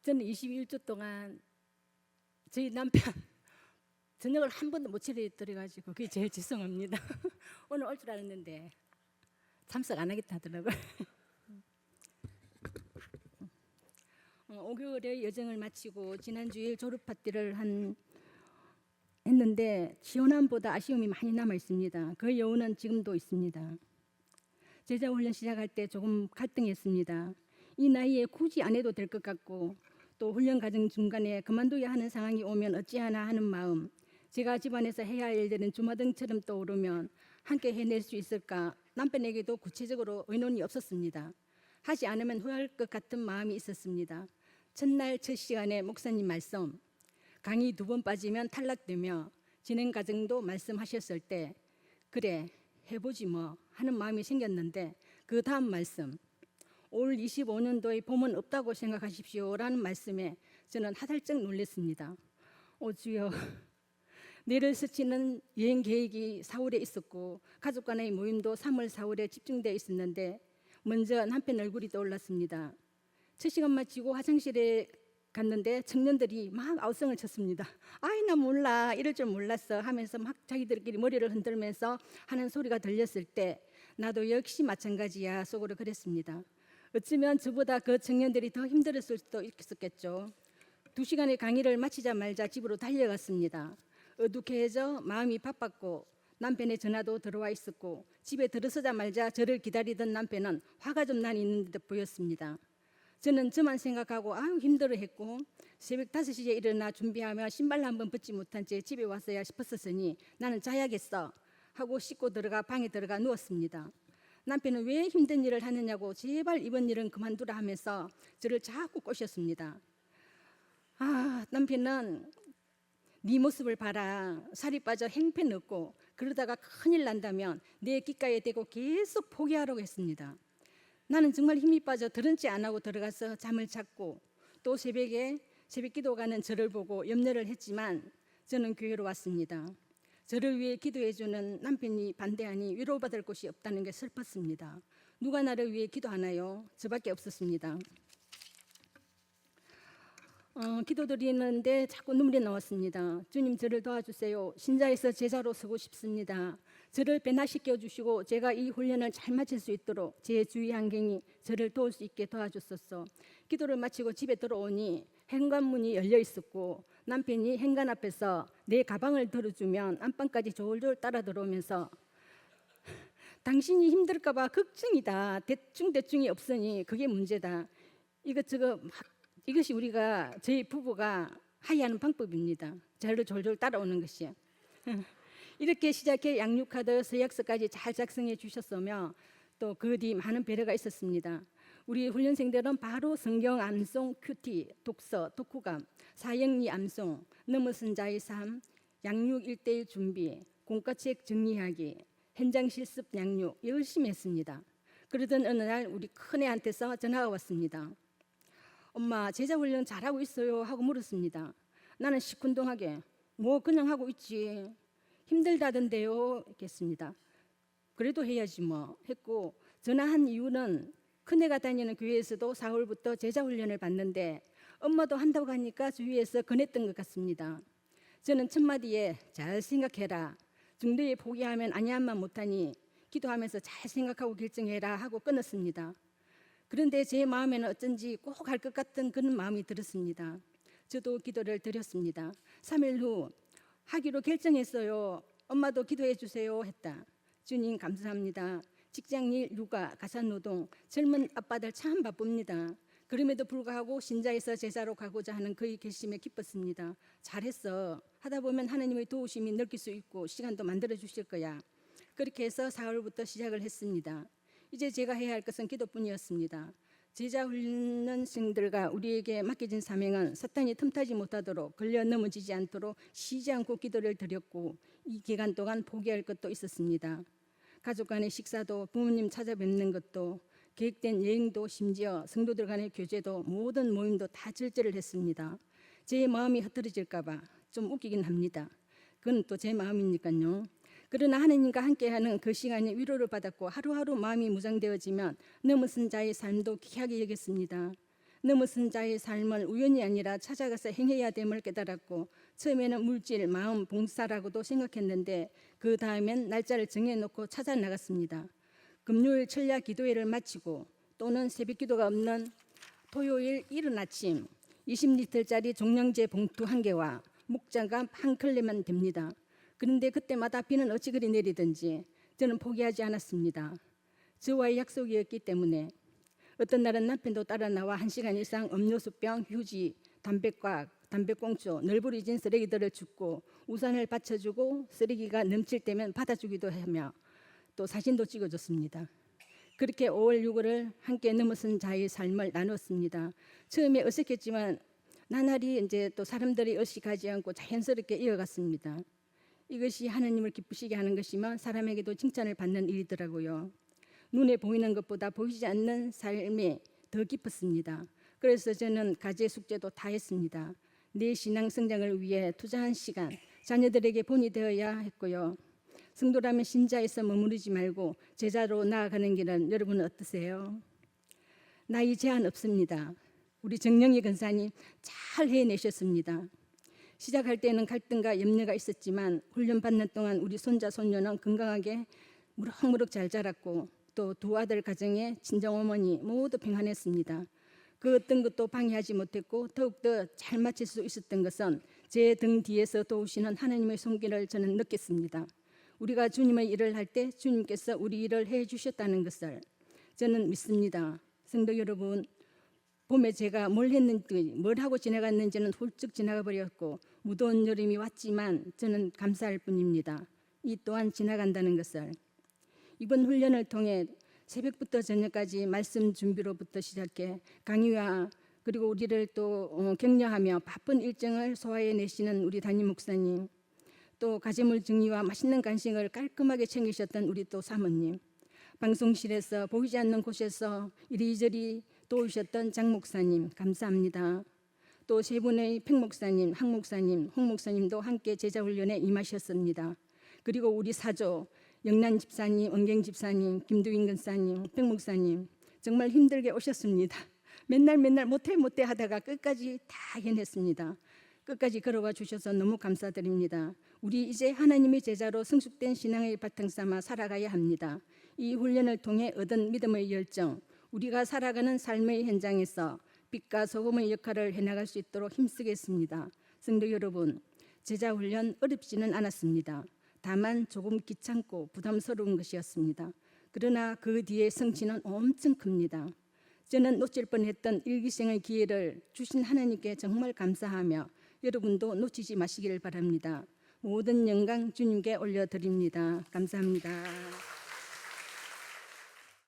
저는 21주 동안 저희 남편 저녁을 한 번도 못 차려드려가지고 그게 제일 죄송합니다. 오늘 올 줄 알았는데 참석 안 하겠다 하더라고요. 5개월의 여정을 마치고 지난 주일 졸업 파티를 했는데 시원함보다 아쉬움이 많이 남아 있습니다. 그 여운은 지금도 있습니다. 제자 훈련 시작할 때 조금 갈등했습니다. 이 나이에 굳이 안 해도 될 것 같고 또 훈련 과정 중간에 그만둬야 하는 상황이 오면 어찌하나 하는 마음, 제가 집안에서 해야 할 일들은 주마등처럼 떠오르면 함께 해낼 수 있을까 남편에게도 구체적으로 의논이 없었습니다. 하지 않으면 후회할 것 같은 마음이 있었습니다. 첫날 첫 시간에 목사님 말씀, 강의 2번 빠지면 탈락되며 진행 과정도 말씀하셨을 때 그래 해보지 뭐 하는 마음이 생겼는데 그 다음 말씀, 올 25년도에 봄은 없다고 생각하십시오 라는 말씀에 저는 하달쩍 놀랐습니다. 주여, 내를 스치는 여행 계획이 4월에 있었고 가족 간의 모임도 3월 4월에 집중되어 있었는데 먼저 남편 얼굴이 떠올랐습니다. 첫 시간 마치고 화장실에 갔는데 청년들이 막 아우성을 쳤습니다. 아이 나 몰라 이럴 줄 몰랐어 하면서 막 자기들끼리 머리를 흔들면서 하는 소리가 들렸을 때 나도 역시 마찬가지야 속으로 그랬습니다. 어쩌면 저보다 그 청년들이 더 힘들었을 수도 있었겠죠. 2시간의 강의를 마치자마자 집으로 달려갔습니다. 어둑해져 마음이 바빴고 남편의 전화도 들어와 있었고 집에 들어서자마자 저를 기다리던 남편은 화가 좀 난 있는 듯 보였습니다. 저는 저만 생각하고 아유 힘들어했고 새벽 5시에 일어나 준비하며 신발 한번 벗지 못한 채 집에 왔어야 싶었으니 나는 자야겠어 하고 씻고 들어가 방에 들어가 누웠습니다. 남편은 왜 힘든 일을 하느냐고 제발 이번 일은 그만두라 하면서 저를 자꾸 꼬셨습니다. 남편은 네 모습을 봐라. 살이 빠져 행패넣고 그러다가 큰일 난다면 내 귓가에 대고 계속 포기하라고 했습니다. 나는 정말 힘이 빠져 들은 채 안 하고 들어가서 잠을 잤고 또 새벽에 새벽 기도 가는 저를 보고 염려를 했지만 저는 교회로 왔습니다. 저를 위해 기도해주는 남편이 반대하니 위로받을 곳이 없다는 게 슬펐습니다. 누가 나를 위해 기도하나요? 저밖에 없었습니다. 기도드리는데 자꾸 눈물이 나왔습니다. 주님 저를 도와주세요. 신자에서 제자로 서고 싶습니다. 저를 변화시켜 주시고 제가 이 훈련을 잘 마칠 수 있도록 제 주위 환경이 저를 도울 수 있게 도와주소서. 기도를 마치고 집에 들어오니 현관문이 열려 있었고 남편이 현관 앞에서 내 가방을 들어주면 안방까지 졸졸 따라 들어오면서 당신이 힘들까 봐 걱정이다. 대충이 없으니 그게 문제다. 이것저것 막 이것이 저희 부부가 하이하는 방법입니다. 저를 졸졸 따라오는 것이. 이렇게 시작해 양육카드 서약서까지 잘 작성해 주셨으며 또 그 뒤 많은 배려가 있었습니다. 우리 훈련생들은 바로 성경 암송, 큐티, 독서, 독후감, 사형리 암송, 넘어선 자의 삶, 양육 1대1 준비, 공과책 정리하기, 현장 실습 양육 열심히 했습니다. 그러던 어느 날 우리 큰애한테서 전화가 왔습니다. 엄마 제자 훈련 잘하고 있어요 하고 물었습니다. 나는 시큰둥하게 뭐 그냥 하고 있지 힘들다던데요 했습니다. 그래도 해야지 뭐 했고 전화한 이유는 큰애가 다니는 교회에서도 4월부터 제자 훈련을 받는데 엄마도 한다고 하니까 주위에서 권했던 것 같습니다. 저는 첫마디에 잘 생각해라. 중도에 포기하면 아니한만 못하니 기도하면서 잘 생각하고 결정해라 하고 끊었습니다. 그런데 제 마음에는 어쩐지 꼭 할 것 같은 그런 마음이 들었습니다. 저도 기도를 드렸습니다. 3일 후 하기로 결정했어요. 엄마도 기도해 주세요 했다. 주님 감사합니다. 직장일, 육아, 가사노동, 젊은 아빠들 참 바쁩니다. 그럼에도 불구하고 신자에서 제자로 가고자 하는 그의 결심에 기뻤습니다. 잘했어. 하다 보면 하나님의 도우심이 느낄 수 있고 시간도 만들어 주실 거야. 그렇게 해서 4월부터 시작을 했습니다. 이제 제가 해야 할 것은 기도뿐이었습니다. 제자 훈련생들과 우리에게 맡겨진 사명은 사탄이 틈타지 못하도록 걸려 넘어지지 않도록 쉬지 않고 기도를 드렸고 이 기간 동안 포기할 것도 있었습니다. 가족 간의 식사도 부모님 찾아뵙는 것도 계획된 여행도 심지어 성도들 간의 교제도 모든 모임도 다 절제를 했습니다. 제 마음이 흐트러질까 봐 좀 웃기긴 합니다. 그건 또 제 마음이니까요. 그러나 하나님과 함께하는 그 시간에 위로를 받았고 하루하루 마음이 무장되어지면 넘어선 자의 삶도 귀하게 여겼습니다. 넘어선 자의 삶을 우연이 아니라 찾아가서 행해야 됨을 깨달았고, 처음에는 물질, 마음, 봉사라고도 생각했는데 그 다음엔 날짜를 정해놓고 찾아 나갔습니다. 금요일 철야 기도회를 마치고 또는 새벽 기도가 없는 토요일 이른 아침 20리터짜리 종량제 봉투 1개와 목장갑 1켤레만 됩니다. 그런데 그때마다 비는 어찌 그리 내리든지 저는 포기하지 않았습니다. 저와의 약속이었기 때문에. 어떤 날은 남편도 따라 나와 1시간 이상 음료수병, 휴지, 담배꽉, 담배꽁초, 널브러진 쓰레기들을 줍고 우산을 받쳐주고 쓰레기가 넘칠 때면 받아주기도 하며 또 사진도 찍어줬습니다. 그렇게 5월 6일을 함께 넘어선 자의 삶을 나눴습니다. 처음에 어색했지만 나날이 이제 또 사람들이 의식하지 않고 자연스럽게 이어갔습니다. 이것이 하나님을 기쁘시게 하는 것이며 사람에게도 칭찬을 받는 일이더라고요. 눈에 보이는 것보다 보이지 않는 삶이 더 깊었습니다. 그래서 저는 가제 숙제도 다 했습니다. 내 신앙 성장을 위해 투자한 시간, 자녀들에게 본이 되어야 했고요. 성도라면 신자에서 머무르지 말고 제자로 나아가는 길은 여러분은 어떠세요? 나이 제한 없습니다. 우리 정영희 권사님 잘 해내셨습니다. 시작할 때는 갈등과 염려가 있었지만 훈련 받는 동안 우리 손자 손녀는 건강하게 무럭무럭 잘 자랐고 또 두 아들 가정에 친정어머니 모두 평안했습니다. 그 어떤 것도 방해하지 못했고 더욱더 잘 마칠 수 있었던 것은 제 등 뒤에서 도우시는 하나님의 손길을 저는 느꼈습니다. 우리가 주님의 일을 할 때 주님께서 우리 일을 해주셨다는 것을 저는 믿습니다. 성도 여러분, 봄에 제가 뭘 했는지 뭘 하고 지나갔는지는 훌쩍 지나가 버렸고 무더운 여름이 왔지만 저는 감사할 뿐입니다. 이 또한 지나간다는 것을. 이번 훈련을 통해 새벽부터 저녁까지 말씀 준비로부터 시작해 강의와 그리고 우리를 또 격려하며 바쁜 일정을 소화해내시는 우리 담임 목사님, 또 가재물 정리와 맛있는 간식을 깔끔하게 챙기셨던 우리 또 사모님, 방송실에서 보이지 않는 곳에서 이리저리 도우셨던 장 목사님 감사합니다. 또 세 분의 팽 목사님, 항 목사님, 홍 목사님도 함께 제자훈련에 임하셨습니다. 그리고 우리 사조 영란 집사님, 은경 집사님, 김두인 권사님, 팽 목사님 정말 힘들게 오셨습니다. 맨날 못해 하다가 끝까지 다 해냈습니다. 끝까지 걸어와 주셔서 너무 감사드립니다. 우리 이제 하나님의 제자로 성숙된 신앙의 바탕 삼아 살아가야 합니다. 이 훈련을 통해 얻은 믿음의 열정, 우리가 살아가는 삶의 현장에서 빛과 소금의 역할을 해나갈 수 있도록 힘쓰겠습니다. 성도 여러분, 제자 훈련 어렵지는 않았습니다. 다만 조금 귀찮고 부담스러운 것이었습니다. 그러나 그 뒤에 성취는 엄청 큽니다. 저는 놓칠 뻔했던 일기생의 기회를 주신 하나님께 정말 감사하며 여러분도 놓치지 마시기를 바랍니다. 모든 영광 주님께 올려드립니다. 감사합니다.